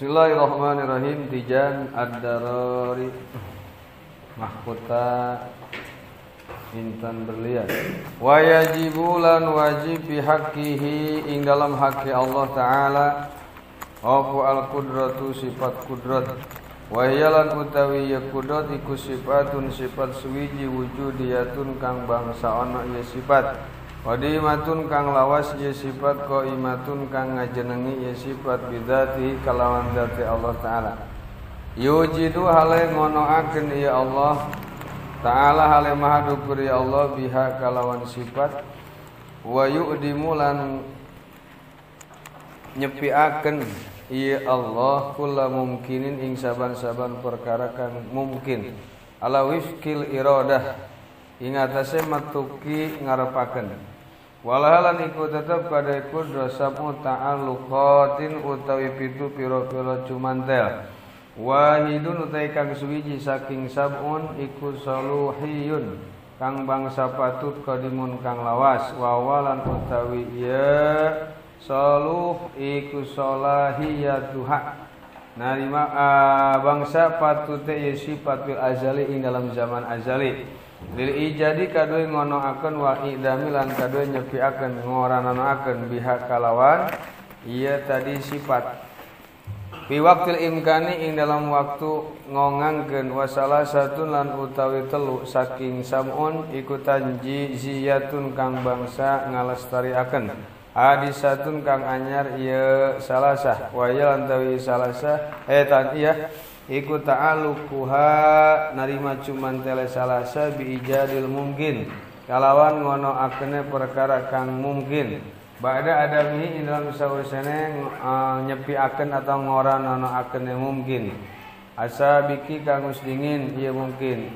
Bismillahirrahmanirrahim. Tijan ad-darari mahkota intan berlian. Wa yajibu lan wajib fi haqqihi ing dalam haki Allah Ta'ala apa al-qudratu sifat kudrat. Wa hiyalan utawi ya kudrat iku sifatun sifat suwiji wujudiyatun kang bangsa ana ya sifat. Wadimatun kang lawas ya sifat, qaimatun kang ngajenengi ya sifat bidzati kalawan dzati Allah Ta'ala. Yujidu hale ngonoaken ya Allah Ta'ala hale maha dukur ya Allah biha kalawan sifat. Wa yu'dimu lan nyepiaken ya Allah kula mungkinin ing saban-saban perkara kang mungkin ala wifkil iradah ing atase matuki ngarepaken. Walahalan iku tetep kada iku dosamu ta'alluqatin utawi pitu pira-pira cumantel. Wahidun utawi kang suwiji saking sab'un iku saluhiyun kang bangsa patut kadimun kang lawas. Wawalan utawi ya saluh iku salahiyatuha narima bangsa patute ya sifat bil azali ing dalam zaman azali. Lil ijadi kadue ngonoaken wa idami lan kadue nyepiaken ngorananaken biha kalawan iya tadi sifat. Fi waqtil imkani ing dalam waktu ngongangkeun wa salah satun lan utawi telu saking samun iku tanjiziyatun kang bangsa ngalestariaken. Hadisatun kang anyar ieu salasah wa ya lan tawi salasah tan iya iku ta'alukuha narima cuman tele salasa bi ijadil mungkin kalawan ngono akene perkara kang mungkin ba'da adamihi ing dalam sausane nyepiaken atau ngoranono akene mungkin asabiki kang dingin ieu mungkin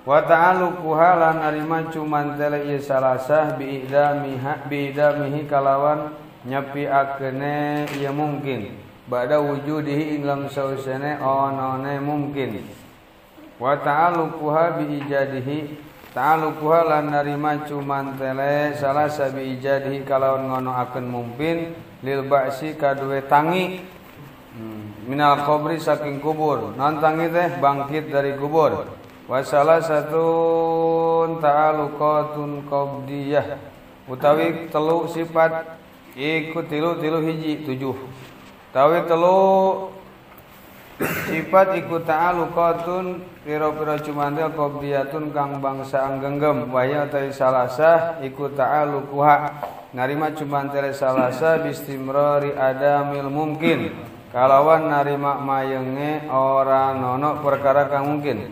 wa ta'alukuha lan narima cuman tele ieu salasa bi idamihi kalawan nyepiakene ieu mungkin ba'da wujudihi ing lam sausane onone mungkin wa ta'aluquha bi ijadihi ta'aluquha lan narima cuman tele salah sabi ijadihi kalawan ngono akan mungkin lil ba'si kadue tangi minal qabri saking kubur non tangi teh bangkit dari kubur wa salah satun ta'aluqatun qabdiyah utawi telu sifat iku tilu hiji 7 tawi telu sifat iku ta'aluqatun pira-pira cumantel qabdiyatun kang bangsa anggenggem waya tawi salasah iku ta'aluquha narima cumantel salasah bistimrari adamil mungkin kalawan narima mayenge ora nono perkara kang mungkin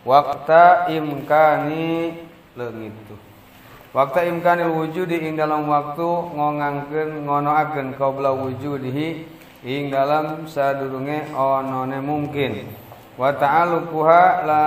waqta imkani leungitu waqta imkanil wujudi ing dalam waktu ngongangkeun ngonoakeun qabla wujudihi ing dalam sadurunge onone mungkin wa ta'aluquha la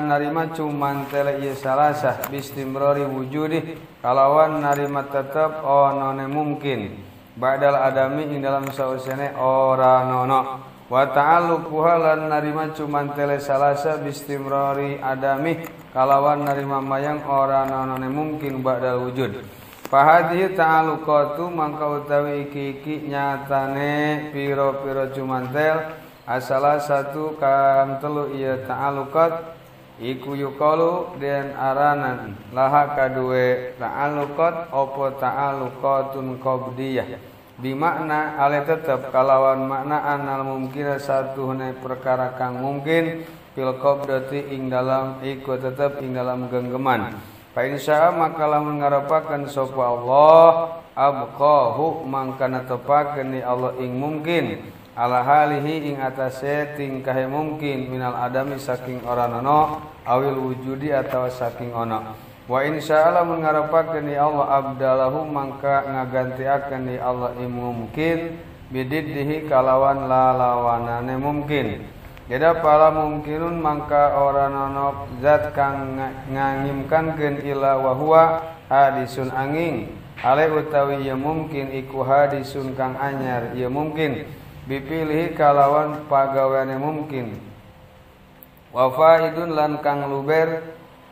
narima cuman tele ieu salasah bistimrari wujudi kalawan narima tetep onone mungkin ba'dal adami ing dalam sausane ora nono wa ta'aluquha lan narima cuman tele salasah bistimrari adami kalawan narima mayang ora nonone mungkin ba'dal wujud. Fahadhi ta'aluqatu mangka utawi iki nyatane pira-pira cumantel asala satu kang telu ieu ta'aluqat iku yuqalu den aranan laha kadue ta'aluqat apa ta'aluqatun qabdiyah bimakna ale tetep kalawan makna anal mungkin satuhune perkara kang mungkin fil qabdati ing dalam iku tetep ing dalam genggeman. Fa insya maka lamun ngarepaken sapa Allah abqahu mangka netepaken ni Allah ing mungkin ala halihi ing atase tingkah mungkin minal adami saking ora nono awil wujudi atawa saking ono wa insya lamun ngarepaken ni Allah abdalahu mangka ngagantiaken ni Allah ing mungkin bididdihi kalawan lalawanane mungkin. Jadi pala mungkinun mangka ora nono zat kang ngangimkankeun ila wa huwa hadisun angin ale utawi ya mungkin iku hadisun kang anyar ya mungkin bipilih kalawan pagaweane mungkin wa faidun lan kang luber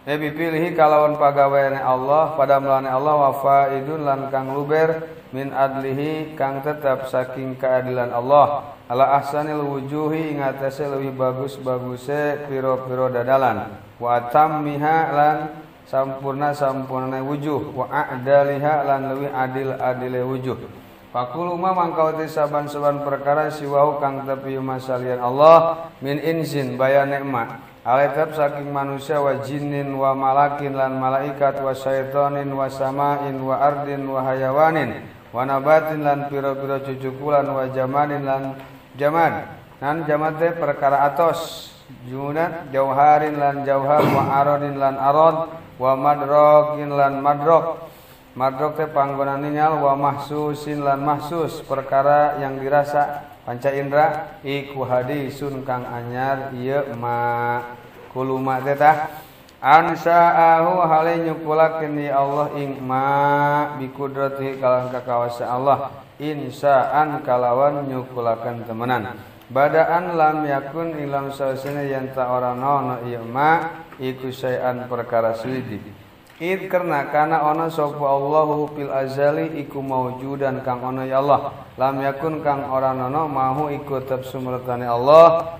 bipilih kalawan pagaweane Allah pada melane Allah wa faidun lan kang luber min adlihi kang tetap saking keadilan Allah ala ahsanil wujuhi ing atase leuwih bagus-baguse pira-pira dadalan wa tammiha lan sampurna wujuh wa a'daliha lan leuwih adil-adile wujuh fakulu ma mangkau ti saban-saban perkara siwahu kang tepi masalian Allah min insin bayan nikmat Alatab saking manusia wa jinnin wa malakin lan malaikat wa syaitonin wa samain wa ardin wa hayawanin wa nabatin lan pira-pira cucukulan wa jamanin lan jamad nan jamad teh perkara atos junat jauharin lan jauhar wa arodin lan arod wa madrokin lan madrok madrok teh panggonan ningal wa mahsusin lan mahsus perkara yang dirasa panca indra iku hadisun kang anyar ieu ma kuluma teh tah ansaahu hale nyukulakeun ya Allah ing ma bi kudratihi kalawan kakawasa Allah insaan kalawan nyukulakeun temenan badaan lam yakun ilam sausina yen ta ora ana ieu ma iku saean perkara suwidi id karena kana ana sapa Allahu fil azali iku maujudan kang ana ya Allah lam yakun kang ora ana mahu iku tetep sumratane Allah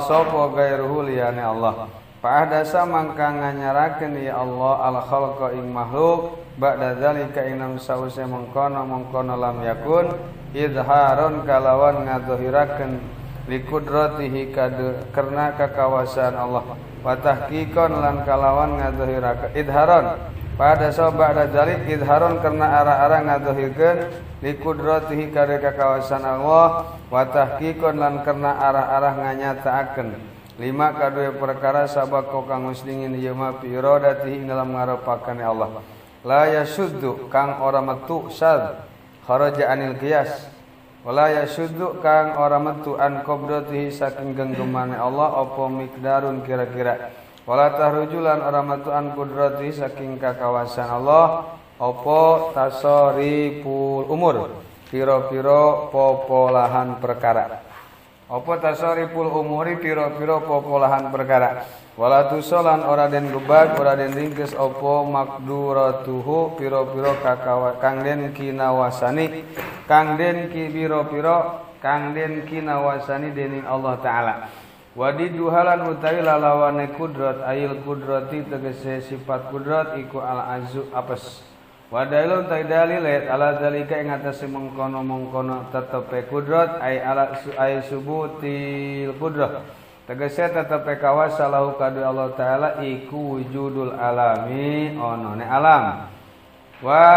sapa gairuhu liyane Allah fa adasa mangka nganyarakeun ya Allah al khalqa ing makhluk ba'da zalika inam sause mengkono lam yakun idharun kalawan ngadhahirakeun likudratihi karena kekawasan Allah wa tahqiqan lan kalawan ngadhahirakeun idharon pada ba'da zalik idharon karena arah-arah ngadhahirkeun likudratihi karena kekawasan Allah wa tahqiqan lan karena arah-arah nganyataakeun lima kadue perkara sabako kang musdingin ieu ma fi iradatihi dalam ngarepakeun Allah la yasuddu kang ora metu sad kharaja anil qiyas wala yasuddu kang ora metu an qadratihi saking genggemane Allah apa miqdarun kira-kira wala tahrujulan ora metu an qudratihi saking kakawasan Allah apa tasariful umur pira-pira popolahan perkara apa tasariful umuri pira-pira popolahan perkara wala tusolan ora den gebag ora den ringkes apa makduratuhu pira-pira kang den kinawasani kang den ki pira-pira kang den kinawasani dening Allah taala wadiduhalan utawi lalawane kudrat ayil kudrati tegese sifat kudrat iku al azu apes wadailun taidalilet ala zalika ing atase mengkono-mengkono tetepe kudrat ay subutil kudrat tegese tetepe kawasa lahu kadu Allah taala iku wujudul alami onone alam wa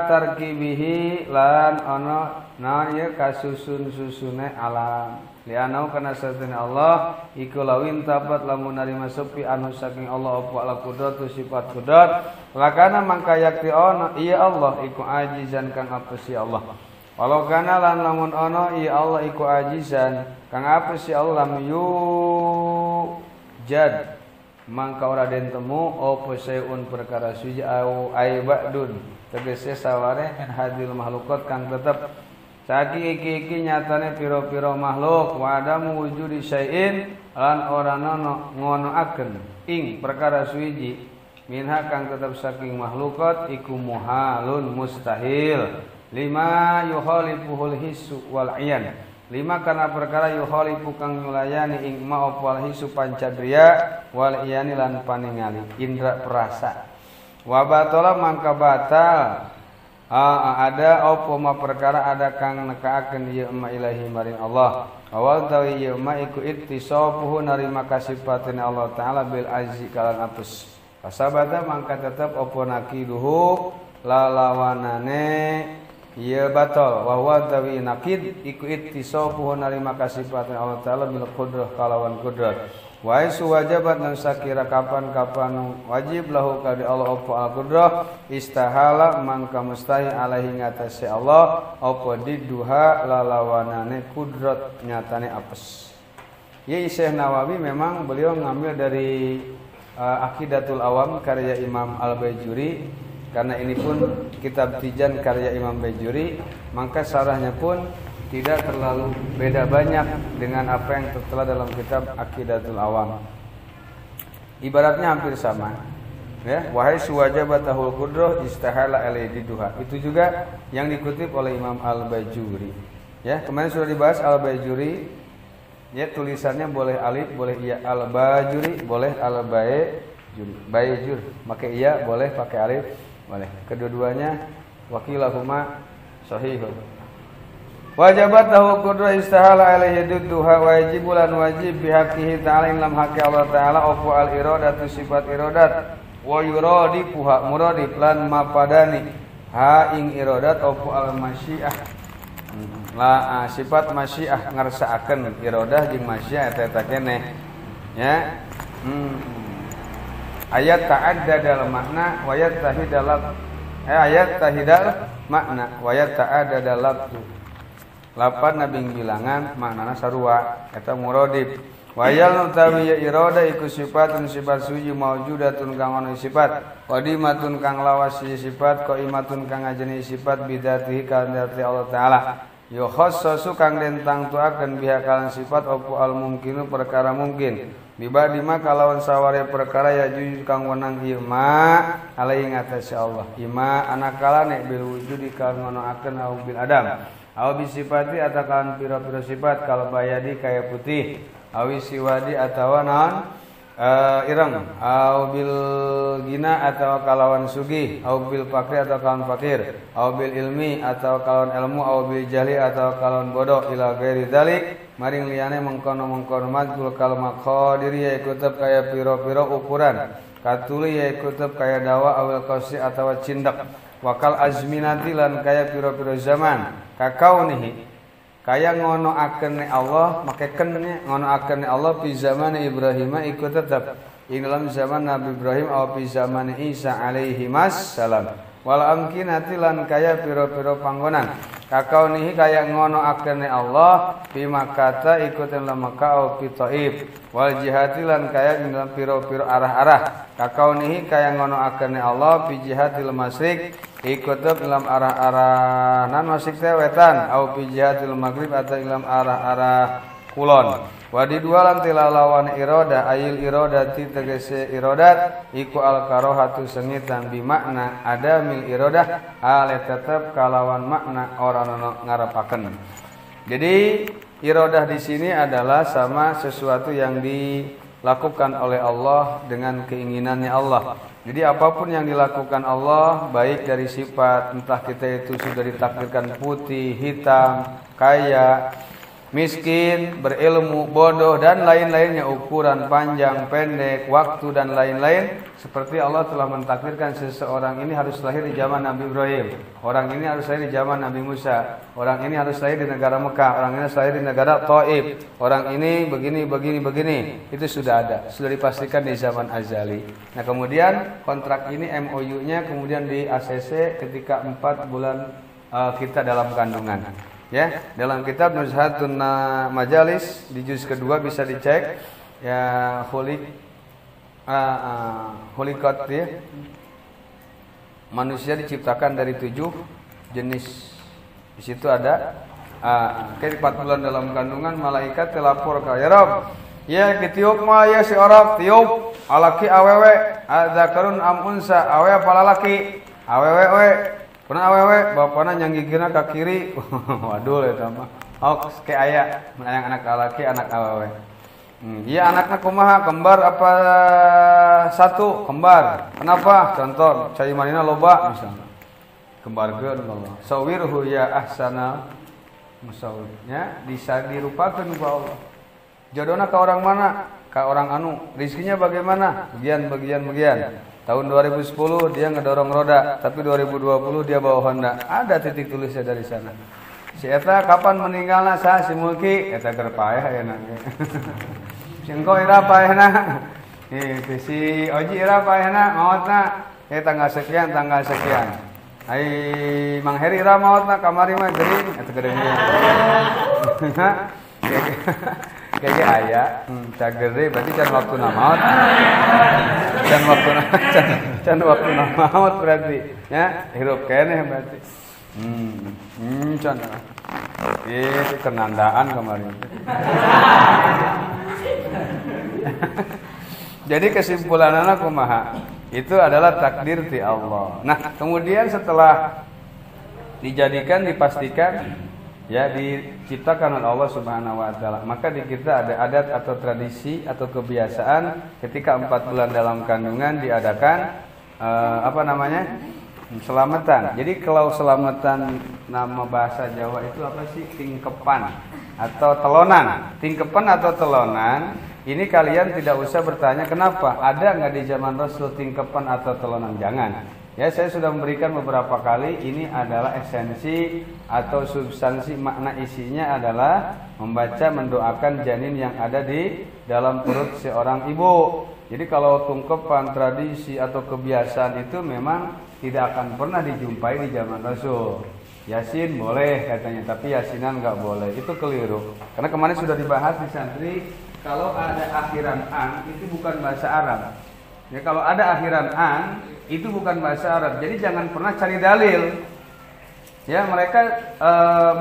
tarkibihi lan ono naon ieu kasusun-susune alam lianau kana satuna Allah iku lawin tabat lamun narima sepi anu saking Allah apa ala kudratu sifat kudrat lakana mangka yakti ono iya Allah iku ajizan kang apes ya Allah walau kana lan lamun ono iya Allah iku ajizan kang apes ya Allah lam yujad mangka ora den temu apa sayun perkara suci au ai ba'dun tegese saware min hadil makhluqat kang tetep saki iki nyatane pira-pira makhluk wa adamu wujudi syai'in lan ora ngono aken ing perkara suci minha kang tetep saking makhlukat iku muhalun mustahil lima yukhalifuhul hissu wal iyan lima kana perkara yukhalifu kang nyulayani ing ma opal hissu pancadriya wal iyani lan paningali indra perasa wa batala mangka batal ada apa ma perkara ada kang nekaakeun ieu ma ilahi maring Allah awal tawi ieu ma iku ittisafuhu narima kasifatin Allah taala bil azzi kalan apes pasabata mangka tetep apa nakiduhu lalawanane ieu batal wa huwa tawi nakid iku ittisafuhu narima kasifatin Allah taala bil qudrah kalawan qudrat wa isu wajabat lan sakira kapan-kapan wajib lahu kadi Allah apa al-qudrah istahala mangka mustahil alaihi ngatasi Allah apa diduha lalawanane kudrat nyatane apes. Ya Syekh Nawawi memang beliau ngambil dari Aqidatul Awam karya Imam Al-Bajuri karena ini pun kitab Tijan karya Imam Bajuri maka sarahnya pun tidak terlalu beda banyak dengan apa yang tertera dalam kitab Aqidatul Awam. Ibaratnya hampir sama. Ya, wahai suwajabatahul qudroh istahala alaihi duha. Itu juga yang dikutip oleh Imam Al-Bajuri. Ya, kemarin sudah dibahas Al-Bajuri. Ya, tulisannya boleh alif, boleh iya. Al-Bajuri, boleh Al-Bajuri. Bajur, pakai iya, boleh pakai alif, boleh. Kedua-duanya wakilahuma sahihun. Wajabatahu qudroh istahala alaihi duha wajibulan wajib bihaqqihi ta'ala lam haqqi Allah ta'ala opo al-iradatu sifat iradat. Wa yuradi puha muradif lan mapadani ha ing iradat opo al masyiah la sifat masyiah ngarsaakeun iradah jeung masyiah eta keneh ya ayat ta'addadal makna wa yattahidal ayat tahidal makna wa yatta'addadal lafzu lapan nabing bilangan maknana sarua eta muradif wayal utawi ya irada iku sifatun sifat suci maujudatun kang ana sifat qadimatun kang lawas sifat qaimatun kang ajeni sifat bidzatihi kan dzati Allah taala yo khassasu kang den tangtuakeun biha kalan sifat opo al mungkinu perkara mungkin bibadi ma kalawan saware perkara ya jujur kang wenang ieu ma alai ngatasé Allah ima anakalane bil wujudi kang ngonoakeun au bil adam au bi sifati atakan pira-pira sifat kal bayadi kaya putih awi siwadi atawa naon ireng au bil gina atawa kalawan sugih au bil fakir atawa kalawan fakir au bil ilmi atawa kalawan ilmu au bil jahli atawa kalawan bodoh ila ghairi dzalik maring liyane mengkono-mengkono mazkul kal maqadir ya kutub kaya pira-pira ukuran katuli ya kutub kaya dawa awil qasi atawa cindak wakal azminati lan kaya pira-pira zaman kakaunihi kaya ngono akene Allah make kennya ngono akene Allah fi zaman Ibrahim iku tetap ing dalam zaman Nabi Ibrahim atau fi zaman Isa alaihi salam wal amkinati lan kaya pira-pira panggonan kakaunihi kaya ngono akene Allah fi Makkah iku dalam Makkah au fi Thaif wal jihati lan kaya ing dalam pira-pira arah-arah kakaunihi kaya ngono akene Allah fi jihatil masyriq ikut dalam arah-arah nan masik wetan au fi jihatil maghrib atau dalam arah-arah kulon wadi dua lan tilalawan irada ayil iradati tegese iradat iku al karahatu sengitan bi makna adamil iradah ale tetep kalawan makna ora ana ngarepaken. Jadi iradah di sini adalah sama sesuatu yang dilakukan oleh Allah dengan keinginannya Allah. Jadi apapun yang dilakukan Allah baik dari sifat entah kita itu sudah ditakdirkan putih, hitam, kaya, miskin, berilmu, bodoh dan lain-lainnya ukuran panjang, pendek, waktu dan lain-lain seperti Allah telah mentakdirkan seseorang ini harus lahir di zaman Nabi Ibrahim, orang ini harus lahir di zaman Nabi Musa, orang ini harus lahir di negara Mekah, orang ini harus lahir di negara Thaif, orang ini begini itu sudah ada, sudah dipastikan di zaman azali. Nah kemudian kontrak ini MOU-nya kemudian di ACC ketika 4 bulan kita dalam kandungan. Ya, dalam kitab Nuzhatun Majalis di juz kedua bisa dicek ya Khuliqat ya. Manusia diciptakan dari 7 jenis. Di situ ada 4 bulan dalam kandungan malaikat telapor ka ya Rabb. Ya kitiup mah ya si Arab tiup alaki awewe adzakarun am unsa awe palalaki awewe we pernah awewe bapana nyanggigina ka kiri. Waduh eta mah. Hoax ke aya menayang anak laki anak awewe. Iya anaknya kumaha kembar apa satu kembar. Kenapa? Contoh cai manina loba misalnya. Kembarkeun Allah. Sawirhu ya ahsana musawwirnya bisa dirupakeun ku Allah. Jodohna ka orang mana? Ka orang anu. Rizkinya bagaimana? Bagian. Tahun 2010 dia ngedorong roda, tapi 2020 dia bawa Honda. Ada titik tulisnya dari sana. Si eta kapan meninggalna saha si Mulki? Eta keur paeh ayeuna. Si engko ira paehna. Si Oji ira paehna maotna tanggal sekian. Ai Mang Heri ira maotna kamari mah geuring eta geuring. Kayak aya, cagere berarti can waktu maut. Can waktu maut berarti ya, hirup keneh berarti. Can. Itu kenandaan kemarin. Jadi kesimpulanana kumaha? Itu adalah takdir ti Allah. Nah, kemudian setelah dijadikan, dipastikan, ya diciptakan oleh Allah Subhanahu wa taala, maka di kita ada adat atau tradisi atau kebiasaan ketika 4 bulan dalam kandungan diadakan selamatan. Jadi kalau selamatan nama bahasa Jawa itu apa sih? Tingkepan atau telonan. Tingkepan atau telonan, ini kalian tidak usah bertanya kenapa. Ada nggak di zaman Rasul tingkepan atau telonan? Jangan. Ya, saya sudah memberikan beberapa kali. Ini adalah esensi atau substansi, makna isinya adalah membaca, mendoakan janin yang ada di dalam perut seorang ibu. Jadi kalau tungkepan, tradisi atau kebiasaan itu memang tidak akan pernah dijumpai di zaman Rasul. Yasin boleh katanya, tapi yasinan nggak boleh. Itu keliru. Karena kemarin sudah dibahas di santri, kalau ada akhiran an itu bukan bahasa Arab. Ya, kalau ada akhiran an itu bukan bahasa Arab. Jadi jangan pernah cari dalil. Ya, mereka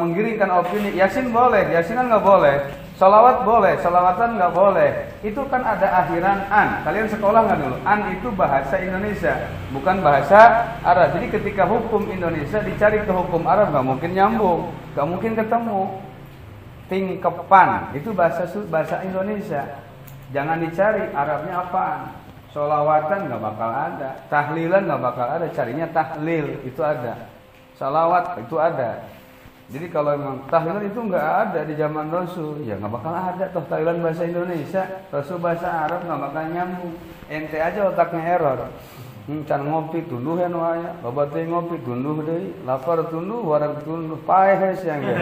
menggiringkan opini, yasin boleh, yasinan nggak boleh. Salawat boleh, salawatan nggak boleh. Itu kan ada akhiran an. Kalian sekolah nggak dulu? An itu bahasa Indonesia, bukan bahasa Arab. Jadi ketika hukum Indonesia dicari ke hukum Arab nggak mungkin nyambung, nggak mungkin ketemu. Tingkepan itu bahasa Indonesia. Jangan dicari Arabnya apaan. Salawatan nggak bakal ada, tahlilan nggak bakal ada. Carinya tahlil, itu ada. Salawat itu ada. Jadi kalau memang tahlilan itu nggak ada di zaman Rasul, ya nggak bakal ada toh tahlilan bahasa Indonesia, Rasul bahasa Arab nggak bakal nyambung. Ente aja otaknya error. Can ngopi tunduh ya noaya, babat teh ngopi tunduh deh, lapar tunduh, warang tunduh, paeh yang ge.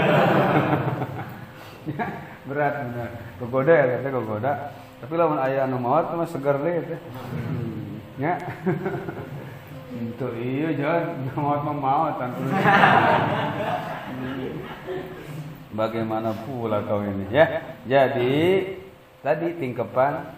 Berat benar. Gogoda ya, teh gogoda. Tapi lamun aya anu maot mah seger deui teh. Ya. Itu iya jangan maot mah maot. Bagaimana pula kau ini ya. Jadi tadi tingkepan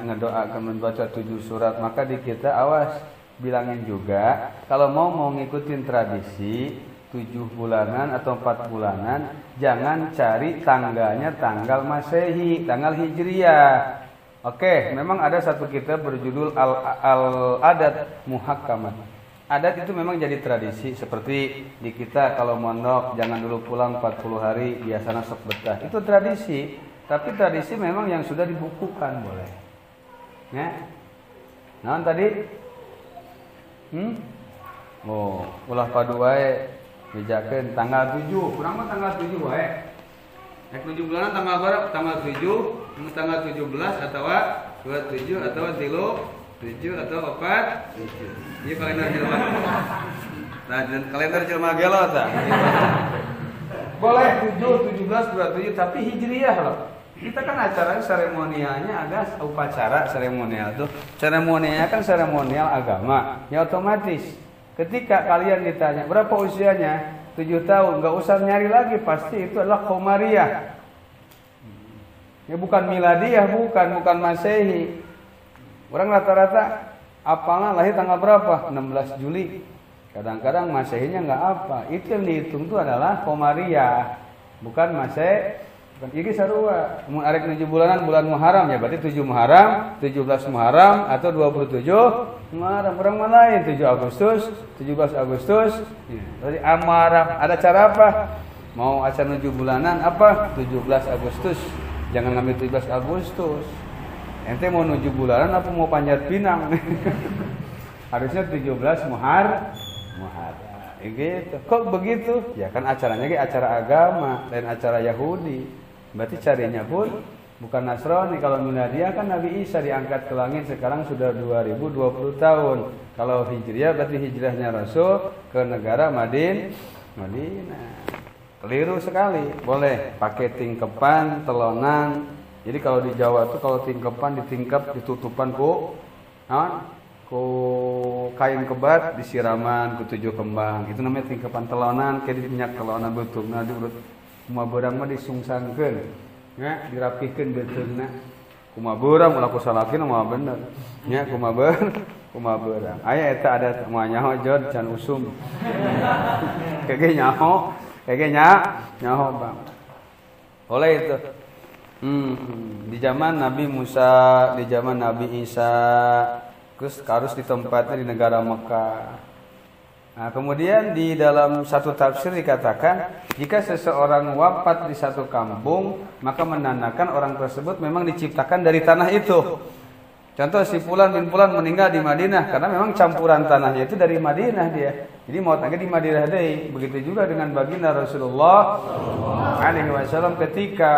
ngedoakan membaca 7 surat, maka di kita awas bilangin juga kalau mau ngikutin tradisi 7 bulanan atau 4 bulanan, jangan cari tanggalnya tanggal Masehi, tanggal Hijriah. Oke, memang ada satu kitab berjudul Al-Adat Muhakkamat. Adat itu memang jadi tradisi, seperti di kita kalau mondok jangan dulu pulang 40 hari, biasanya sok betah. Itu tradisi, tapi tradisi memang yang sudah dibukukan boleh. Ya. Nah, tadi ulah padu wae bejakeun tanggal 7. Kurang mah tanggal 7 wae. Nek 7 bulan tanggal berapa? Tanggal 7, tanggal 17 atau 27 atau 7 atau 4 7. Ini kalender jelma. Nah, kalender jelma gelo tah. Boleh 7, 17, 27 tapi hijriah loh. Kita kan acara seremonialnya ada upacara seremonial tuh. Seremonialnya kan seremonial agama. Ya otomatis ketika kalian ditanya berapa usianya? 7 tahun, enggak usah nyari lagi, pasti itu adalah Qamariyah. Ya bukan miladiah, bukan Masehi. Orang rata-rata apalah lahir tanggal berapa? 16 Juli. Kadang-kadang Masehinya enggak apa. Itu yang dihitung itu adalah Qamariyah, bukan Masehi. Bukan iki sarua. Mun arek 7 bulanan bulan Muharram ya berarti 7 Muharram, 17 Muharram atau 27 Muharram. Orang mana lain 7 Agustus, 17 Agustus. Berarti Muharram. Ada cara apa? Mau acara 7 bulanan apa? 17 Agustus. Jangan ngambil 17 Agustus. Ente mau 7 bulanan apa mau panjat pinang? Harusnya 17 Muharram. Gitu. Kok begitu? Ya kan acaranya acara agama dan acara Yahudi. Berarti carinya pun bukan Nasrani. Kalau miladiah kan Nabi Isa diangkat ke langit sekarang sudah 2020 tahun. Kalau Hijriah berarti hijrahnya Rasul ke negara Madinah. Keliru sekali. Boleh pakai tingkepan, telonan. Jadi kalau di Jawa tuh kalau tingkepan ditingkap ditutupan ku kain kebat disiraman ku 7 kembang. Itu namanya tingkepan. Telonan kayak minyak telonan beutungna diurut kumaha beurang mah disungsangkeun. Ya, dirapihkeun beutungna. Kumaha beurang ulah ku salakin mah bener. Nya kumaha beurang. Aya eta ada mah nyaho jod can usum. Kege nyaho Bang. Oleh itu. Di zaman Nabi Musa, di zaman Nabi Isa, Terus harus ditempatnya di negara Mekah. Nah, kemudian di dalam satu tafsir dikatakan jika seseorang wafat di satu kampung maka menandakan orang tersebut memang diciptakan dari tanah itu. Contoh si Fulan bin Fulan meninggal di Madinah karena memang campuran tanahnya itu dari Madinah dia. Jadi mautnya di Madinah deh. Begitu juga dengan baginda Rasulullah alaihi wasallam ketika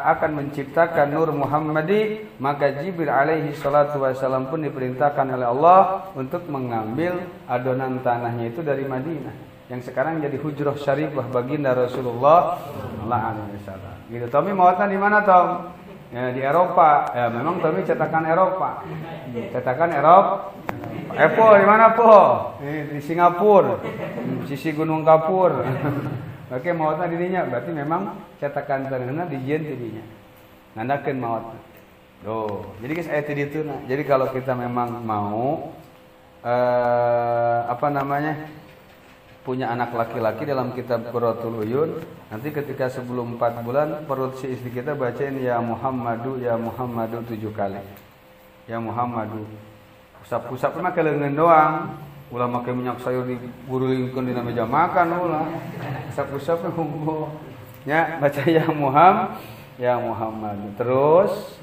akan menciptakan Nur Muhammadi, maka Jibril alaihi salatu wasallam pun diperintahkan oleh Allah untuk mengambil adonan tanahnya itu dari Madinah yang sekarang jadi hujrah syarifah baginda Rasulullah alaihi wasallam. Gitu. Tommy mautnya di mana, Tom? Ya, di Eropa. Ya, memang Tommy cetakan Eropa. Cetakan Eropa. Po di mana po? Di Singapura. Sisi Gunung Kapur. Oke, mautnya dirinya berarti memang cetakan tanahna dijieun tidinya. Nandakeun mautna. Tuh. Jadi guys aya di ditu. Jadi kalau kita memang mau punya anak laki-laki dalam kitab Qurratul Uyun, nanti ketika sebelum 4 bulan perut si istri kita bacain ya Muhammadu 7 kali. Ya Muhammadu. Usap-usap mah keleungeun doang. Ulah make minyak sayur digurulingkeun dina meja makan ulah. Usap-usap hungkul. Ya, baca ya Muhammad. Terus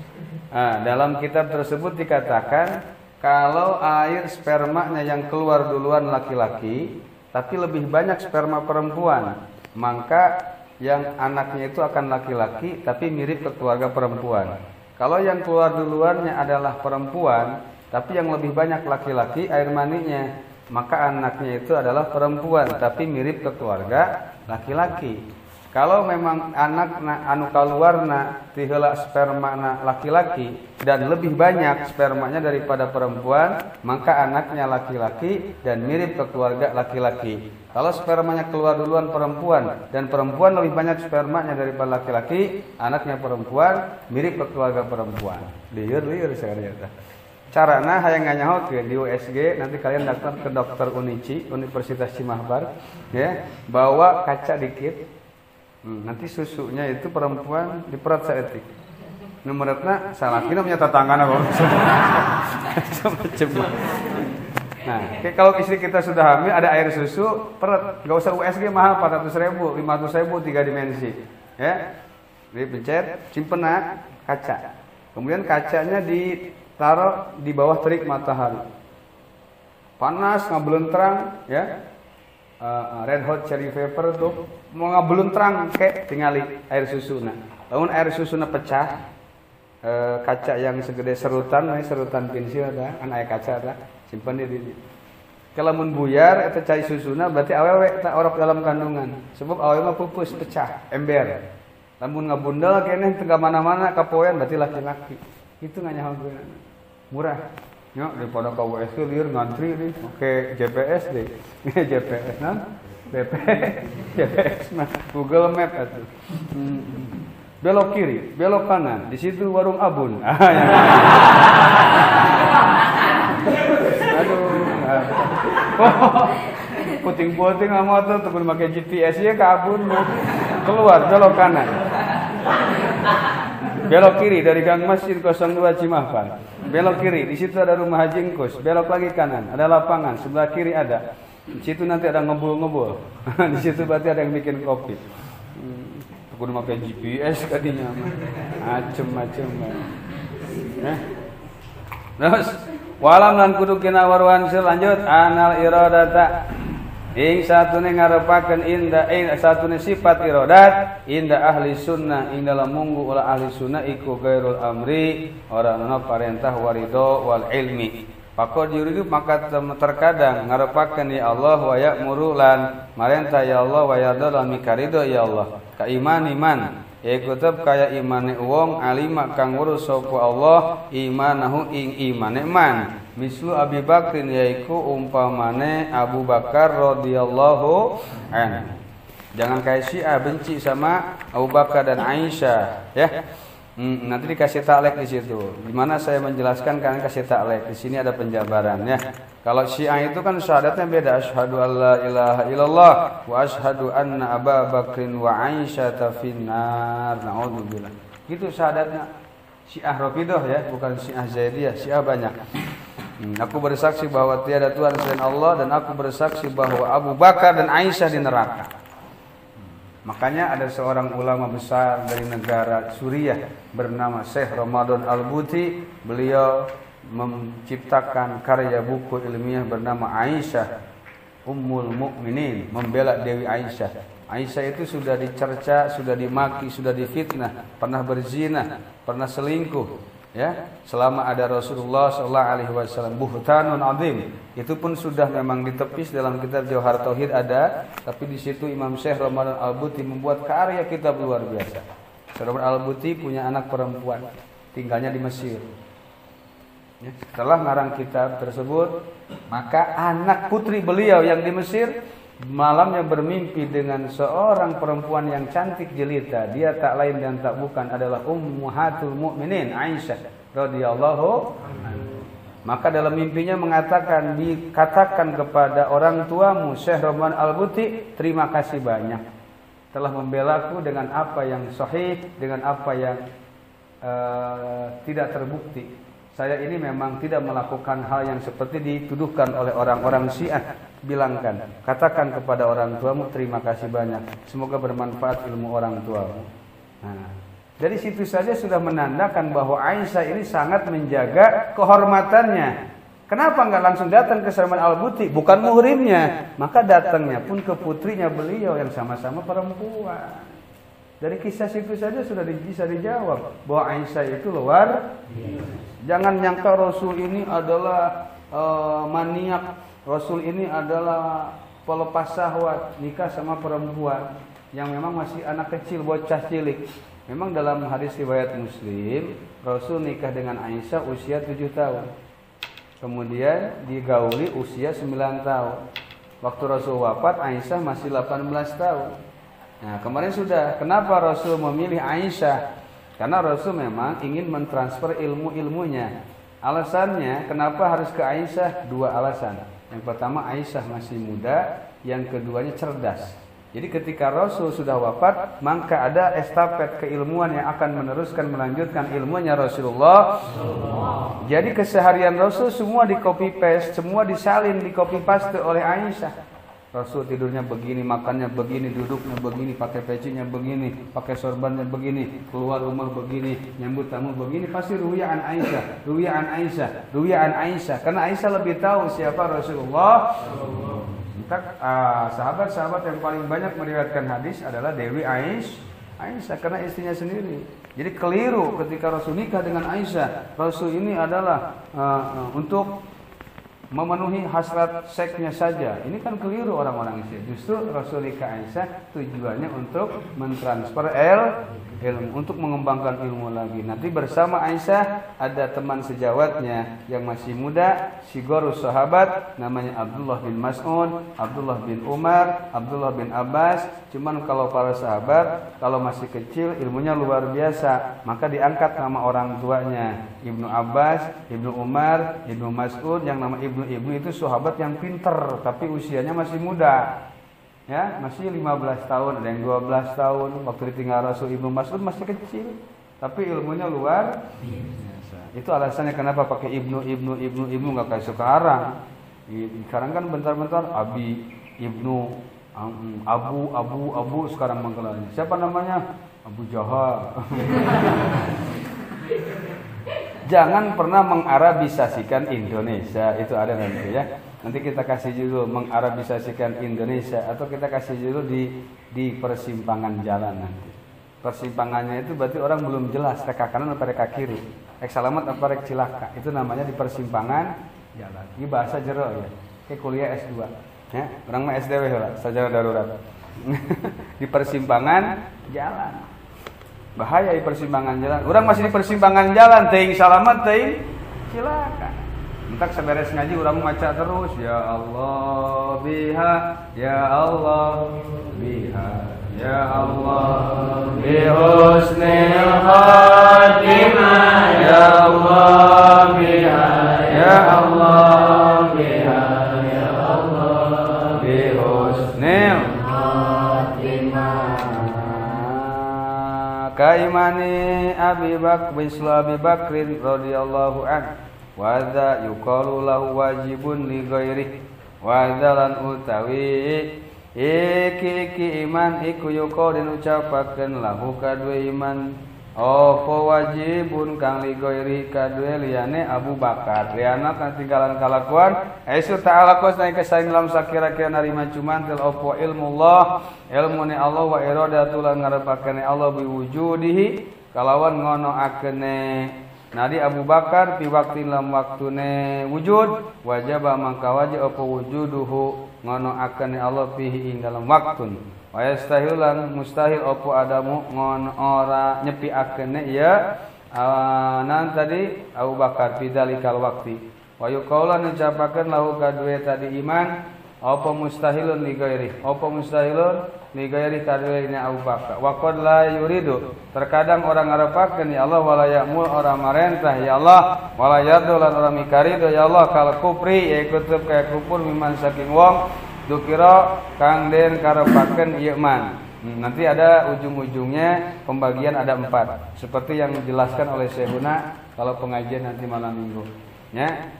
dalam kitab tersebut dikatakan kalau air spermanya yang keluar duluan laki-laki tapi lebih banyak sperma perempuan, maka yang anaknya itu akan laki-laki tapi mirip ke keluarga perempuan. Kalau yang keluar duluannya adalah perempuan tapi yang lebih banyak laki-laki air maninya, maka anaknya itu adalah perempuan tapi mirip ke keluarga laki-laki. Kalau memang anak anu kaluarna ti heula spermana laki-laki dan lebih banyak spermanya daripada perempuan, maka anaknya laki-laki dan mirip ke keluarga laki-laki. Kalau spermanya keluar duluan perempuan dan perempuan lebih banyak spermanya daripada laki-laki, anaknya perempuan mirip ke keluarga perempuan. Lieur saeureun eta. Carana hayang nganyahokeun di USG, nanti kalian daftar ke Dokter Unici, Universitas Cimahbar, ya, bawa kaca dikit. Nanti susunya itu perempuan diperat saeutik. Nu meretna salaki namanya tatanggana bawa. Nah, kalau istri kita sudah hamil ada air susu, perat. Enggak usah USG mahal 400.000, 500.000 3 dimensi. Ya. Dipencet, simpenna kaca. Kemudian kacanya ditaruh di bawah terik matahari. Panas ngabeluntrang, ya. Red hot cherry pepper tuh mau ngabeluntrang kayak tingali air susuna. Lamun air susuna pecah, kaca yang segede serutan pensil ada, kan aya kaca ada, simpan di dieu. Kalau mun buyar eta cai susuna berarti awewe tak orok dalam kandungan. Sebab awewe mah pupus pecah, ember. Lamun ngabundel keneh teu mana-mana kapoean berarti laki-laki. Itu nganyahokeun. Murah. Ya, daripada ke USG liur ngantri nih, oke GPS deh, GPS GPS mah Google Map itu. Belok kiri, belok kanan, di situ warung Abun. Aduh, puting-puting motor tuh pakai GPS ya ke Abun, keluar belok kanan. Belok kiri dari Gang Masjid 02 Cimahpan. Belok kiri, di situ ada rumah Haji Engkus. Belok lagi kanan, ada lapangan. Sebelah kiri ada. Di situ nanti ada ngebul-ngebul. Di situ berarti ada yang bikin kopi. Aku udah pakai GPS kadinya. Macem-macem. Terus, walam lan kudu kina waruan lanjut anal iradata. Ing satune ngarepakeun inda satune sifat iradat inda ahli sunnah ing dalam munggu ulah ahli sunnah iku gairul amri ora ana parentah warido wal ilmi. Pakor juridu maka terkadang ngarepakeun ya Allah wa ya'muru lan marentah ya Allah wa yadul lan mikarido ya Allah. Ka iman yaiku tetep kaya imane wong alima kang ngurus sapa Allah imanahu ing imane man. Mislu Abi Bakrin yaiku umpamane Abu Bakar radhiyallahu anhu. Jangan kayak Syiah benci sama Abu Bakar dan Aisyah, ya. Nanti dikasih taklek di situ. Di mana saya menjelaskan kalian kasih taklek. Di sini ada penjabaran, ya. Kalau Syiah itu kan syahadatnya beda. Asyhadu alla ilaha illallah wa asyhadu anna Abu Bakrin wa Aisyah finnar. Naudzubillah. Gitu syahadatnya. Syiah Rafidhah ya, bukan Syiah Zaidiyah. Syiah banyak. Aku bersaksi bahwa tiada Tuhan selain Allah dan aku bersaksi bahwa Abu Bakar dan Aisyah di neraka. Makanya ada seorang ulama besar dari negara Suriah bernama Syekh Ramadan Al-Buti. Beliau menciptakan karya buku ilmiah bernama Aisyah Ummul Mukminin, membela Dewi Aisyah. Aisyah itu sudah dicerca, sudah dimaki, sudah difitnah, pernah berzina, pernah selingkuh, ya. Selama ada Rasulullah sallallahu alaihi wasallam, buhtanun azim. Itu pun sudah memang ditepis dalam kitab Jauhar Tauhid ada, tapi di situ Imam Syekh Ramadan Al-Buti membuat karya kitab luar biasa. Syekh Ramadan Al-Buti punya anak perempuan, tinggalnya di Mesir. Ya, setelah ngarang kitab tersebut, maka anak putri beliau yang di Mesir malamnya bermimpi dengan seorang perempuan yang cantik jelita. Dia tak lain dan tak bukan adalah Ummahatul Mukminin Aisyah radhiyallahu anha. Maka dalam mimpinya mengatakan, dikatakan kepada orang tuamu Syekh Ramadan Al-Buti, terima kasih banyak telah membelaku dengan apa yang sahih, dengan apa yang tidak terbukti. Saya ini memang tidak melakukan hal yang seperti dituduhkan oleh orang-orang Syiah. Bilangkan, katakan kepada orang tuamu terima kasih banyak. Semoga bermanfaat ilmu orang tuamu. Nah, dari situ saja sudah menandakan bahwa Aisyah ini sangat menjaga kehormatannya. Kenapa enggak langsung datang ke Salman Al-Buti? Bukan muhrimnya. Maka datangnya pun ke putrinya beliau yang sama-sama perempuan. Dari kisah situ saja sudah bisa dijawab bahwa Aisyah itu luar biasa. Jangan nyangka Rasul ini adalah maniak, Rasul ini adalah pelepas syahwat, nikah sama perempuan yang memang masih anak kecil, bocah cilik. Memang dalam hadis riwayat Muslim, Rasul nikah dengan Aisyah usia 7 tahun. Kemudian digauli usia 9 tahun. Waktu Rasul wafat, Aisyah masih 18 tahun. Nah, kemarin sudah, kenapa Rasul memilih Aisyah? Karena Rasul memang ingin mentransfer ilmu-ilmunya. Alasannya kenapa harus ke Aisyah? 2 alasan. Yang pertama, Aisyah masih muda. Yang keduanya cerdas. Jadi ketika Rasul sudah wafat, maka ada estafet keilmuan yang akan melanjutkan ilmunya Rasulullah. Jadi keseharian Rasul semua di copy paste, semua disalin, di copy paste oleh Aisyah. Rasul tidurnya begini, makannya begini, duduknya begini, pakai pecinya begini, pakai sorbannya begini, keluar rumah begini, nyambut tamu begini, pasti ruwiyah an Aisyah, ruwiyah an Aisyah, ruwiyah an Aisyah. Karena Aisyah lebih tahu siapa Rasulullah. Maka sahabat-sahabat yang paling banyak meriwayatkan hadis adalah Dewi Aisyah karena istrinya sendiri. Jadi keliru ketika Rasul nikah dengan Aisyah. Rasul ini adalah untuk memenuhi hasrat seksnya saja. Ini kan keliru orang-orang Islam. Justru Rasul nikah Aisyah tujuannya untuk mentransfer ilmu, untuk mengembangkan ilmu lagi. Nanti bersama Aisyah ada teman sejawatnya yang masih muda, sigorus sahabat, namanya Abdullah bin Mas'ud, Abdullah bin Umar, Abdullah bin Abbas. Cuman kalau para sahabat, kalau masih kecil ilmunya luar biasa, maka diangkat nama orang tuanya. Ibnu Abbas, Ibnu Umar, Ibnu Mas'ud, yang nama Ibnu itu sahabat yang pinter, tapi usianya masih muda. Ya, masih 15 tahun, ada yang 12 tahun. Waktu ditinggal Rasul, Ibnu Mas'ud masih kecil, tapi ilmunya luar biasa. Itu alasannya kenapa pakai Ibnu nggak kayak sekarang. Sekarang kan bentar-bentar Abi, Ibnu, Abu sekarang menggelarnya. Siapa namanya? Abu Jahal. Jangan pernah mengarabisasikan Indonesia. Itu ada nanti ya. Nanti kita kasih judul mengarabisasikan Indonesia, atau kita kasih judul di persimpangan jalan nanti. Persimpangannya itu berarti orang belum jelas reka kanan atau reka kiri, rek salamet atau rek cilaka. Itu namanya di persimpangan jalan. Ini bahasa jero ya. Kayak kuliah S2. Ya, orang mah SDW lah, sarjana darurat. Di persimpangan jalan. Bahaya di persimpangan jalan. Orang masih di persimpangan jalan, teuing salamet teuing cilaka. Entak seberes ngaji urang maca terus, ya Allah biha, ya Allah biha, ya Allah bi husnil khatimah, ya Allah biha, ya Allah biha, ya Allah bi husnil khatimah. Kaimani Abi Bakr bin Abi Bakrin radhiyallahu anhu. wa dza yuqalu lahu wajibun li ghairi wa dzalan utawi iki iman iku yuqal den ucapakeun lahu kadue iman apa wajibun kang li ghairi kadue liyane Abu Bakar liana katinggalan kalakuan aisu ta'ala kos naik kesaing lam sakira-kira narima cuman tel apa ilmullah ilmune Allah wa iradatul ngarepakeun Allah biwujudihi kalawan ngono akene nadi Abu Bakar pi waktin lam waktune wujud wajib mangka wajib apa wujuduhu ngono akene Allah fihi ing dalam waktun wa yastahilan mustahil apa adamu ngono ora nyepi akene ya nan tadi Abu Bakar fi dalikal waqti wa yuqaulan ucapakeun lahu kadue tadi iman apa mustahilun li ghairi apa mustahilun li ghairi kadue ini Abu Bakar wa qad la yuridu terkadang orang ngarepakeun ya Allah wala ya'mul orang marentah ya Allah wala yardu lan orang mikarido ya Allah kal kufri ya kutub kaya kufur miman saking wong dukira kang den karepakeun ieu man nanti ada ujung-ujungnya pembagian ada 4 seperti yang dijelaskan oleh Syekhuna kalau pengajian nanti malam minggu ya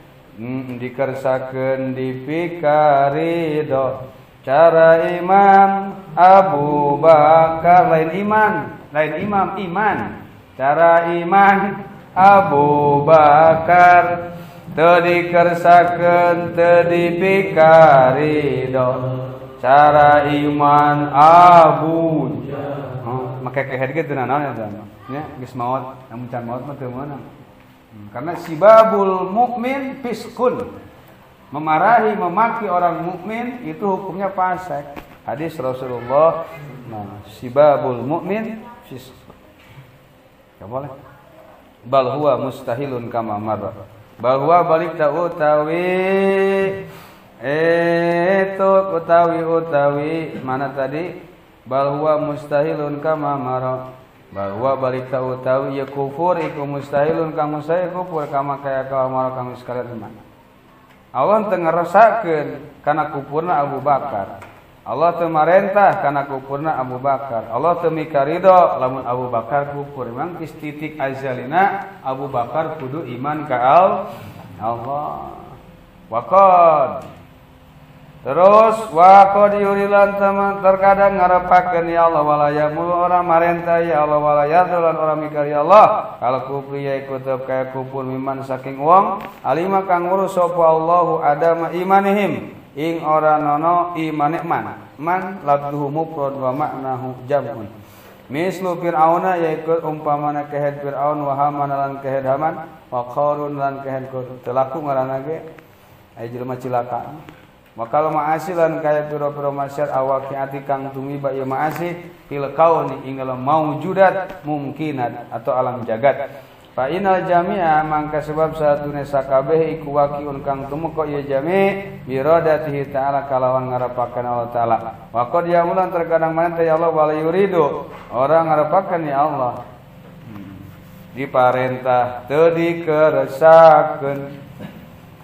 dikersakeun dipikarido cara imam Abu Bakar lain imam iman cara iman Abu Bakar teu dikersakeun teu dipikarido cara iman Abu make kehead kitu naon ya geus maot namun can maot mah teu meunang karena sibabul mukmin fiskun memarahi memaki orang mukmin itu hukumnya fasik hadis Rasulullah sibabul mukmin fiskun enggak boleh bal huwa mustahilun kama marra bal huwa balik ta utawi utawi mana tadi bal huwa mustahilun kama marra bahwa balik tahu ya kufur iku mustahilun kamu saya kufur kama kaya kamar kami sekalian iman Allah teu ngarasakeun kana kufurna Abu Bakar Allah teu marentah kana kufurna Abu Bakar Allah teu mikarido lamun Abu Bakar kufur memang titik azalina Abu Bakar kudu iman ka Allah waqad terus waqad yurilan teman terkadang ngarepakeun ya Allah wala yamul orang marentah ya Allah wala yardulan orang mikir ya Allah kalau kufri ya ikut kaya kufur miman saking wong alima kang ngurus sapa Allahu adama imanihim ing ora nono imane man labduhu mufrad wa ma'nahu jam'un mislu fir'auna ya ikut umpamana kehed fir'aun wa haman lan kehed haman wa qarun lan kehed qarun telaku ngaranna ge aya jelema cilaka Wakal ma'asilan kaya pira-pira masyar awaqiati kang tumiba ieu ma'asi fil kauni ing dalam maujudat mungkinat atau alam jagat. Fa inal jami'a mangka sebab satune sakabeh iku waqiun kang tumeka ieu jami' bi iradatihi ta'ala kalawan ngarepakeun Allah taala. Wa qad yamulan terkadang maneh ya Allah wala yuridu orang ngarepakeun ya Allah. Diparentah teu dikeresakeun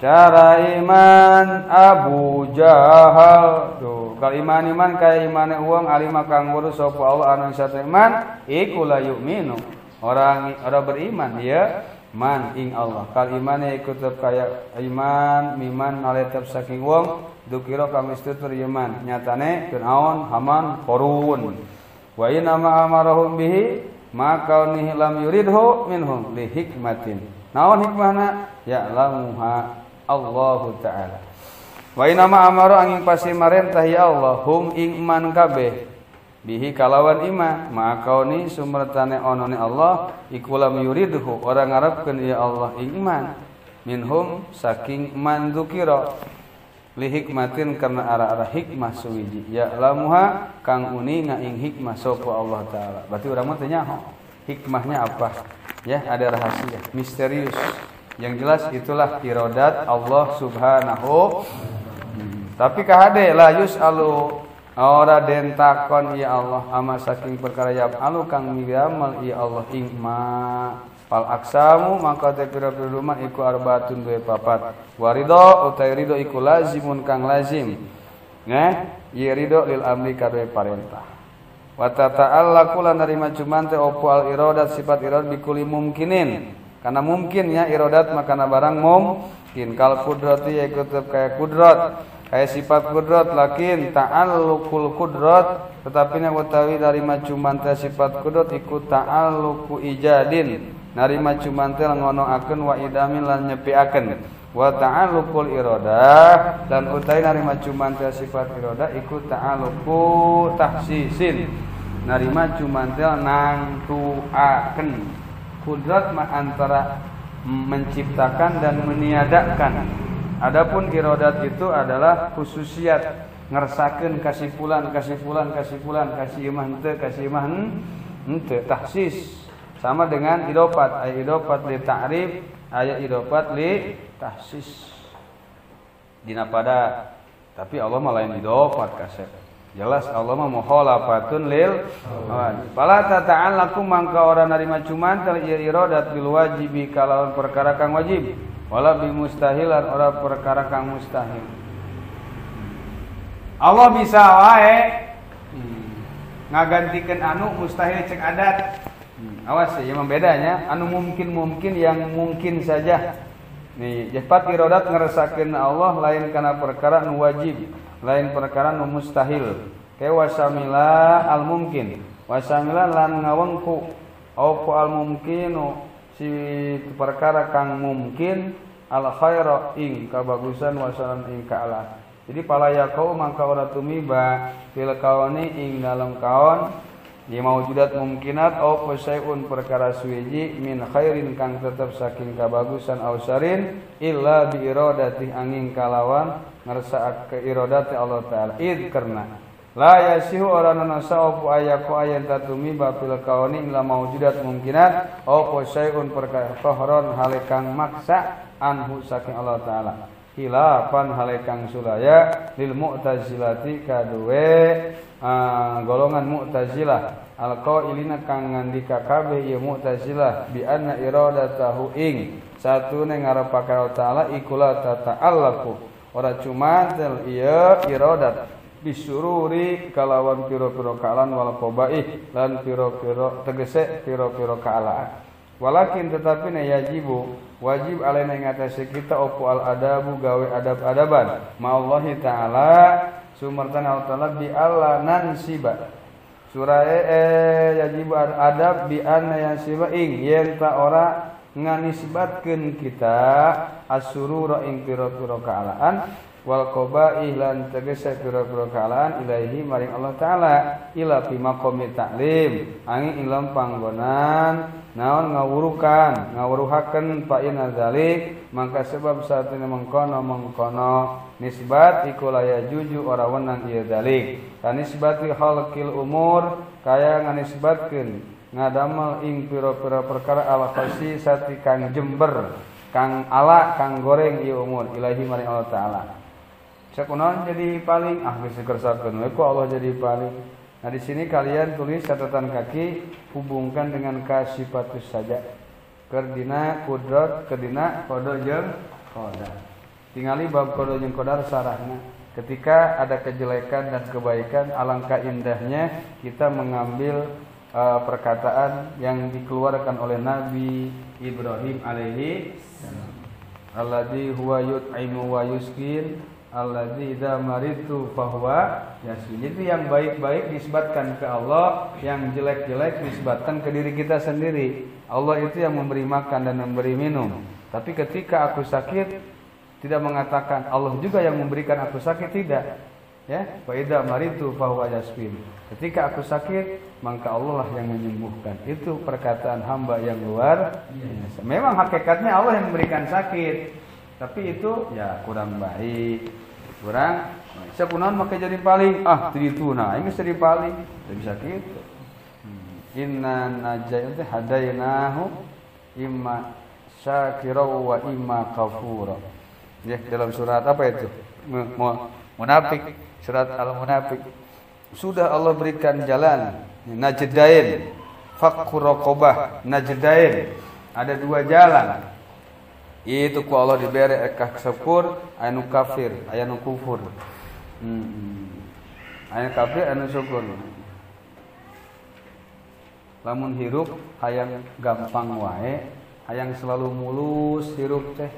cara iman Abu Jahal tuh kalau iman kaya imane uang alima kang ngurus sapa Allah anu satu iman iku la yu'minu orang beriman ya man ing Allah kal imane iku tetep kaya iman miman aletep saking wong dukira kami tutur iman nyatane Firaun Haman Qarun wa inna ma amarahum bihi maka nihi lam yuridhu minhum li hikmatin naon hikmahna ya lamuha Allahu ta'ala wa inna ma amaru angin pasti marentah ya Allah hum ing man kabeh bihi kalawan iman maka ni sumbertane onone Allah iku lam yuridhu orang ngarepkeun ya Allah ing iman minhum saking man dzukira li hikmatin karena ara-ara hikmah suwiji ya lamuha kang uninga ing hikmah sapa Allah taala berarti urang mah teu nyaho hikmahnya apa ya ada rahasia misterius yang jelas itulah iradat Allah subhanahu tapi kahade la yusalu ora den takon ya Allah ama saking perkara ya alu kang migamal ya Allah ing ma fal aksamu maka te pira-pira rumah iku arbaatun dua papat warido utai ridho iku lazimun kang lazim ye ridho lil amri kadue parentah wa tata'allaqu lan narima cuman te opo al iradat sifat irad bikuli mungkinin karena mungkin ya iradat makana barang mungkin kal kudrati ya kutub kayak kudrat kayak sifat kudrat lakin ta'alluqul kudrat tetapi nya utawi dari macuman teh sifat kudrat iku ta'alluqu ijadin narima cuman teh ngonoakeun wa idamin lan nyepiakeun wa ta'alluqul iradah dan utawi narima cuman teh sifat iradah iku ta'alluqu tahsisin narima cuman teh nangtuakeun kudrat mah antara menciptakan dan meniadakan. Adapun iradat itu adalah khususiat ngersakeun kasifulan kasih imah henteu tahsis sama dengan idofat aya idofat li ta'rif aya idofat li tahsis dina pada tapi Allah mah lain idofat kasep jelas Allah mah mukhalafatun lil fala tata'allaqu mangka ora narima cuman tel iradat bil wajibi kalawan perkara kang wajib wala bi mustahilan ora perkara kang mustahil. Allah bisa wae ngagantikeun anu mustahil cek adat. Awas ya bedanya anu mungkin yang mungkin saja. Nih, sifat iradat ngerasakeun Allah lain kana perkara nu wajib, lain perkara nu mustahil. Kayak wasamila al mungkin. Wasamila lan ngawengku apa al mungkinu si perkara kang mungkin al khaira ing kabagusan wasalan ing kaala. Jadi palaya kau mangka ora tumiba fil kauni ing dalam kaon di maujudat mungkinat au fasaiun perkara suwiji min khairin kang tetep saking kabagusan au sarin illa bi iradati angin kalawan ngersaak ke iradati Allah taala id karena la yasihu ora nasa opo ayaku ayan tatumi bapil kauni illa maujudat mungkinat au fasaiun perkara qahron halekang maksa anhu saking Allah taala hilafan halekang sulaya lil mu'tazilati kaduwe golongan mu'tazilah alqailina kang ngandika kabeh ieu mu'tazilah bi anna iradatahu ing satune ngarepaken Allah taala ikula tata'allaqu ora cuma tel ieu iradat bisururi kalawan pira-pira kaalan wal qabaih lan pira-pira tegese pira-pira kaalaan. Walakin tetapi na yajibu wajib alaina ing atase kita opo al adabu gawe adab-adaban ma Allah taala sumertan Allah taala bi alla nansiba surah yajibu adab bi anna yansiba ing yen ta ora nganisbatkeun kita asurura ing pira-pira kaalaan wal qabaih lan tegese pira-pira kaalaan ilaahi maring Allah taala ila fi maqami ta'lim angin ilam panggonan naon ngawuruhaken fa inna zalik mangka sebab satuna mengkono nisbat iku laya juju ora wenang ieu zalik kanisbati khalqil umur kaya nganisbatkeun ngadamel ing pira-pira perkara ala khasi sati kang jember kang ala kang goreng ieu umur ilahi maring Allah taala sakunaon jadi paling geus kersakeun we ku Allah jadi paling. Nah di sini kalian tulis catatan kaki hubungkan dengan kasifatus saja. Kerdina kudrat, kerdina qada jeung qadar. Tingali bab qada jeung qadar sarahna. Ketika ada kejelekan dan kebaikan, alangkah indahnya kita mengambil perkataan yang dikeluarkan oleh Nabi Ibrahim alaihi salam. Alladzi huwa yut'imu wa yuskin alladzi idza maritu fahuwa yasfi. Jadi yang baik-baik disebutkan ke Allah, yang jelek-jelek disebutkan ke diri kita sendiri. Allah itu yang memberi makan dan memberi minum. Tapi ketika aku sakit tidak mengatakan Allah juga yang memberikan aku sakit, tidak. Ya, fa idza maritu fahuwa yasfi. Ketika aku sakit, maka Allah lah yang menyembuhkan. Itu perkataan hamba yang luar biasa. Memang hakikatnya Allah yang memberikan sakit. Tapi itu ya kurang baik, kurang sakunaon make jadi paling trituna ini jadi paling tidak bisa gitu. Inna najayna hadainahu imma syakira wa imma kafura. Ya dalam surat apa itu? Munafik, surat Al-Munafik. Sudah Allah berikan jalan najdain, fakku raqabah, najdain. Ada dua jalan. Itu ku Allah diberi ekah syukur anu kafir anu kufur anu kafir anu syukur lamun hirup hayang gampang wae hayang selalu mulus hirup teh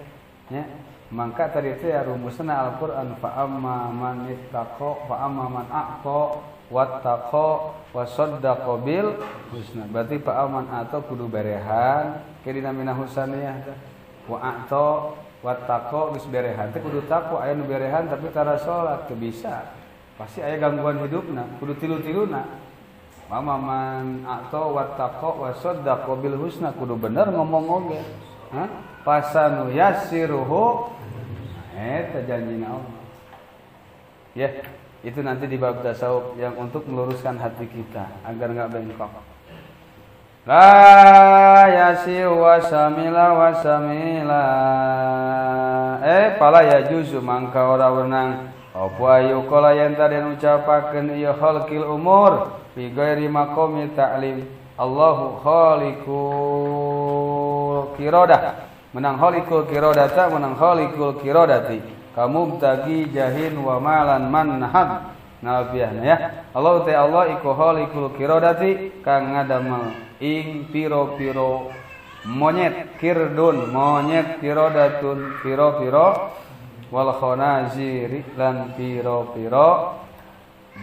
nya. Mangka tadi teh rumusna Al-Qur'an fa amma man ittaqa fa amma man aqa wattaqa wa saddaqa bil husna. Berarti fa aman atau kudu berehan ke dina mina husaniyah teh. Wa aqa wattaqa geus berehan teh kudu takwa aya nu berehan tapi tara salat teu bisa. Pasti aya gangguan hidupna, kudu tilu-tiluna. Fa man aqa wattaqa wa saddaqa bil husna kudu bener ngomong oge. Fasanu yassiruhu eta janjina Allah. Ya, itu nanti di bab tasawuf yang untuk meluruskan hati kita agar enggak bengkok. La yasi wasamila pala ya juzu mangka ora wenang apa ayu kala yen tadi ucapakeun ieu khalqil umur fi ghairi maqami ta'lim Allahu khaliqul qiradah menang khalikul qiradata menang khalikul qiradati kamu tagi jahin wa malan manhad nabiahna ya Allah ta Allah iku khalikul qiradati kang ngadamel ing piro-piro monyet kirdun monyet qiradatun piro-piro wal khanaziri lan piro-piro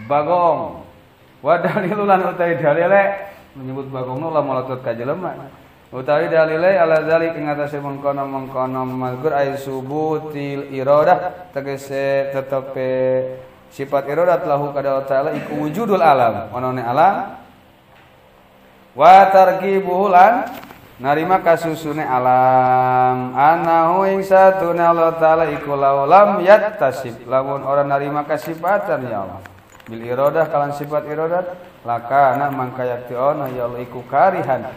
bagong wa dalilulan utai dalile menyebut bagong nu lamun latot ka jelema utawi dalile ala zalik ing atase mengkono mazkur ay subutil iradah tegese tetepe sifat iradat lahu kada taala iku wujudul alam onone alam wa tarkibulan narima kasusune alam anahu ing satuna Allah taala iku lam yattasib lamun ora narima kasifatan ya Allah bil iradah kalan sifat iradat lakana mangkayati ona ya Allah iku karihan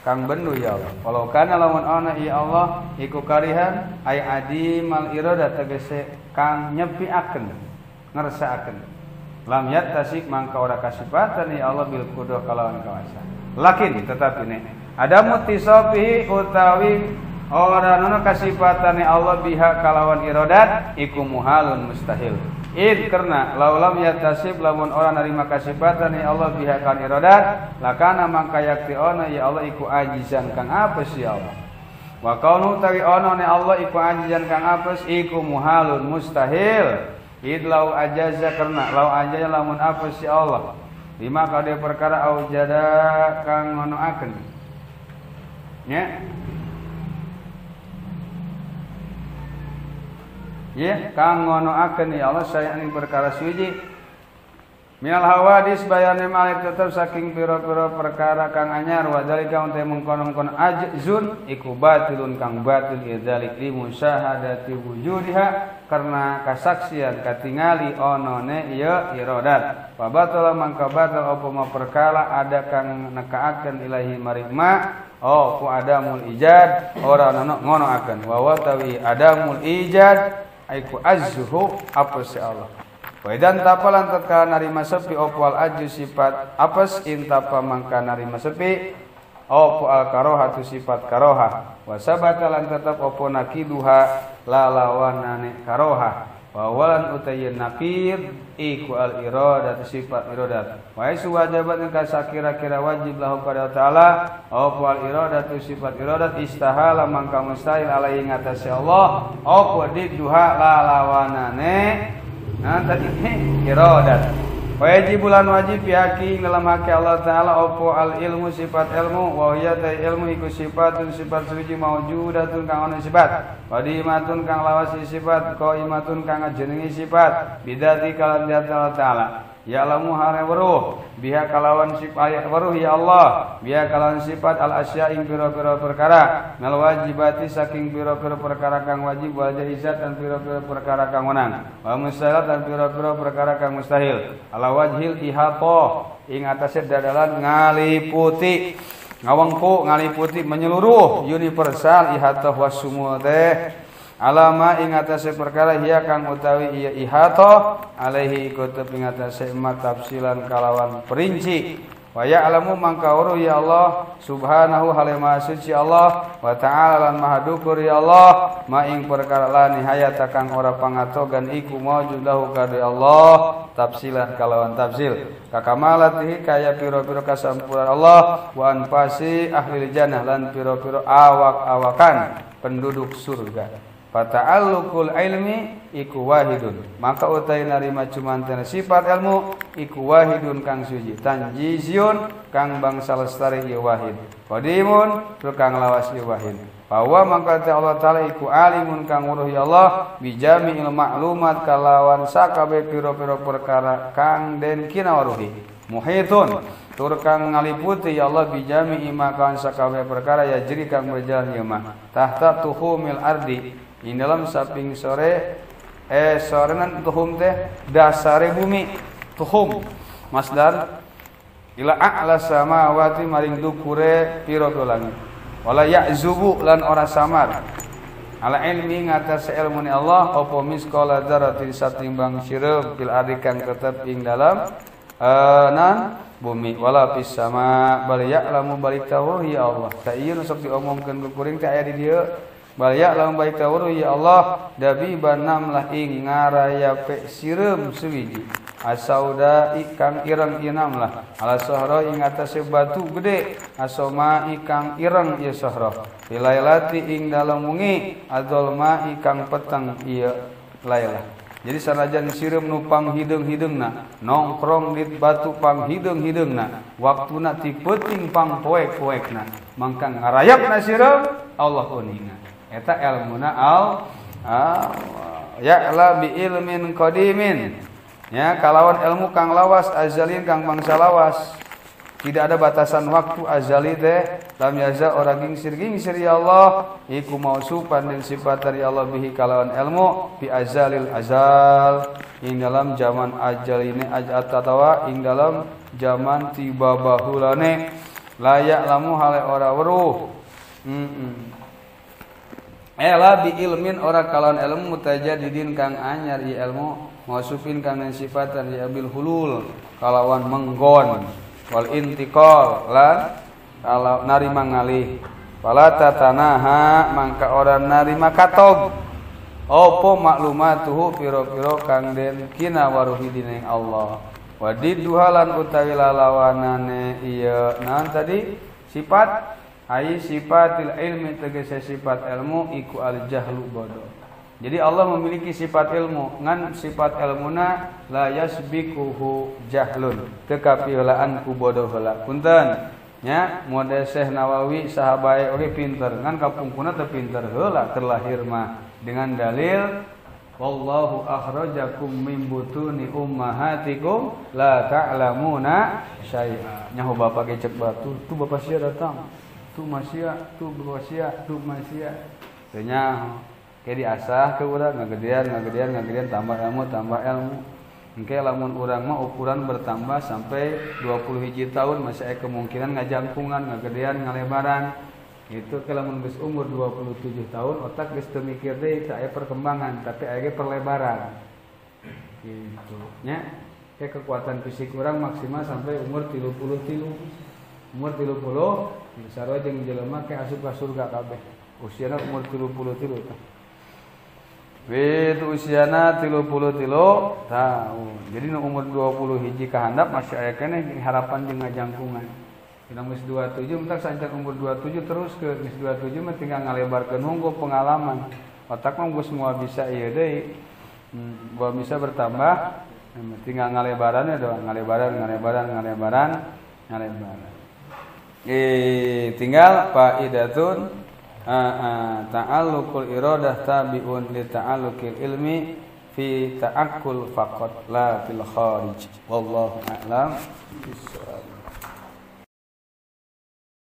kang bendu ya Allah. Walau kana lamun ana ya Allah iku karihan ay adimal irada tegese kang nyepiakeun ngersaakeun. Lam yattasik mangka ora kasifatan ya Allah bil qudrah kalawan kawasa. Lakin tetapi ne ada mutisabihi utawi ora ana kasifatan ya Allah biha kalawan iradat iku muhalun mustahil. Karena laulam yatasib lamun orang narima kasifatan ya Allah biha kan iradat lakana mangka yaktiona ya Allah iku ajizan kang apes ya Allah wa kaunu tawi ono ne Allah iku ajizan kang apes iku muhalun mustahil lau ajaza karena lau ajaza lamun apes ya Allah lima kade perkara aujada kang ngonoakeun nya ya kang ngonoakeun ya Allah saya ing perkara suci minal hawadis bayane malik tetep saking pira-pira perkara kang anyar wa zalika unte mengkonon-konon ajzun iku batilun kang batil idzalik li musyahadati wujudiha karena kasaksian katingali onone ieu iradat wa batala mangka batal apa ma perkara ada kang nekaakeun ilahi marima ku adamul ijad ora ngonoakeun wa watawi adamul ijad aiku azhu apes ya Allah. Wa idan tapalan tatkala narima sepi opal ajju sifat apes intapa mangka narima sepi opal karohatu sifat karoha wa sabatalan tetap opo nakiduha lalawanane karoha wa walan utayin nakid iku al iradat sifat iradat wa isu wajibat engka sakira-kira wajib lahu pada taala apa al iradat sifat iradat istahala mangka mustahil alai ngatasi Allah apa diduha lalawanane tadi iradat wajibulan wajib yaki dalam hak Allah taala apa al ilmu sifat ilmu wa hiya ta ilmu iku sifatun sifat suci maujudatun kang ana sifat qadimatun kang lawasi sifat qaimatun kang jenengi sifat bidati kalam Allah taala ya lamu hare weruh biha kalawan sifat weruh ya Allah biha kalawan sifat al asya ing pira-pira perkara nal wajibati saking pira-pira perkara kang wajib wal jaizat dan pira-pira perkara kang wenang wa mustahil dan pira-pira perkara kang mustahil ala wajhil ihata ing atase dadalan ngaliputi ngawengku ngaliputi menyeluruh universal ihata wasumul teh alama ing atase perkara hiya kang utawi iya ihata alaihi ikut ing atase tafsilan kalawan perinci wa ya'lamu mangka uruh ya Allah subhanahu halima suci Allah wa ta'ala lan maha dukur ya Allah ma ing perkara la nihayata kang ora pangatogan iku maujudahu kadu Allah tafsilan kalawan tafsil kakamalatihi kaya piro-piro kasampurnan Allah wa anfasi ahli jannah lan piro-piro awak-awakan penduduk surga. Fata'alluqul ilmi iku wahidun maka utai narima cumanten sifat ilmu iku wahidun kang suci tanjizyun kang bangsa lestari ieu wahid qadimun tur kang lawas ieu wahid bahwa mangka Allah taala iku alimun kang uruh ya Allah bijami'il ma'lumat kalawan sakabeh pira-pira perkara kang den kina waruhi muhitun tur kang ngaliputi ya Allah bijami'i makan sakabeh perkara ya jeri kang berjalan ieu mah tahta tuhumil ardi ing dalam saping sore sorenan tuhum teh dasare bumi tuhum masdar ila a'la samawati maring dukure pira-pira langit wala ya'zubu lan ora samar ala ilmi ngatas ilmune Allah apa misqala dzarratin satimbang sireup fil ardi kang tetep ing dalam nan bumi wala fis sama bal ya'lamu balik tahu ya Allah ta ieu sok diomongkeun ku kuring teh aya di dieu bal ya'lamu balik tahu ya Allah dabi banamlah ing ngaraya pe sireum suwiji asauda ikang ireng inam lah ala sahra ing atase batu gede asoma ikang ireng ieu sahra bilailati ing dalem wengi adzalma ikang peteng ieu lailah. Jadi sanajan sireum nu panghideung-hideungna nongkrong di batu panghideung-hideungna waktuna ti peuting pangpoek-poekna mangka ngarayapna sireum Allah kuningan eta ilmuna ya'la bi ilmin qadimin ya kalawan ilmu kang lawas azalin kang mangsa lawas tidak ada batasan waktu azali teh lam yaza ora gingsir ya Allah iku mausufan dan sifat dari Allah bihi kalawan ilmu bi azalil azal ing dalam zaman ajal ini atatawa ing dalam zaman tiba bahulane layak lamu hale ora weruh ela bi ilmin ora kalawan ilmu mutajadidin kang anyar ieu ilmu mausufin kang sifatan ya bil hulul kalawan menggon wal intiqal lan kalau narima ngalih fala tatanaha mangka ora narima katog opo maklumatuhu piro-piro kang den kina waruhi dina Allah wadiduhalan utawi lalawanane ieu naon tadi sifat ai sifatil ilmi tegese sifat ilmu iku al jahlu bodoh. Jadi Allah memiliki sifat ilmu ngan sifat ilmuna la yasbiquhu jahlun tekapi heulaan ku bodoh heula punten nya mode Syekh Nawawi sahabae oge pinter ngan kapungkuna teu pinter heula terlahir mah dengan dalil wallahu akhrajakum min butuni ummahatikum la ta'lamuna syai'a nyaho bapak ge cek batu tu bapak sia datang tu masia tu bapak sia tu masia teu nyaho kayak diasah ke urang ngagedean tambah ilmu engke lamun urang mah ukuran bertambah sampai 20 hiji tahun masih ada kemungkinan ngajangkungan ngagedean ngalebaran itu ke lamun geus umur 27 tahun otak geus teu mikir deui teu aya perkembangan tapi aya perlebaran gitu nya kayak kekuatan fisik urang maksimal sampai umur 33 umur 30 sarua jeung jelema kayak asup ka surga kabeh usiana umur 33 Betu usiana 33 tahun. Jadi nu umur 20 hiji kahandap masih aya keneh harapan jeung ngajangkungan. Dina geus 27 mentak sancan umur 27 terus ke geus 27 mah tinggal ngalebarkeun hungkul pengalaman. Otak mah geus moal bisa ieu deui. Moal bisa bertambah tinggal ngalebarannya doang, ngalebaran. Tinggal faidatun ta'alluqul iradah tabi'un li ta'alluqil ilmi fi ta'akkul faqat la fil kharij wallahu a'lam bissawab.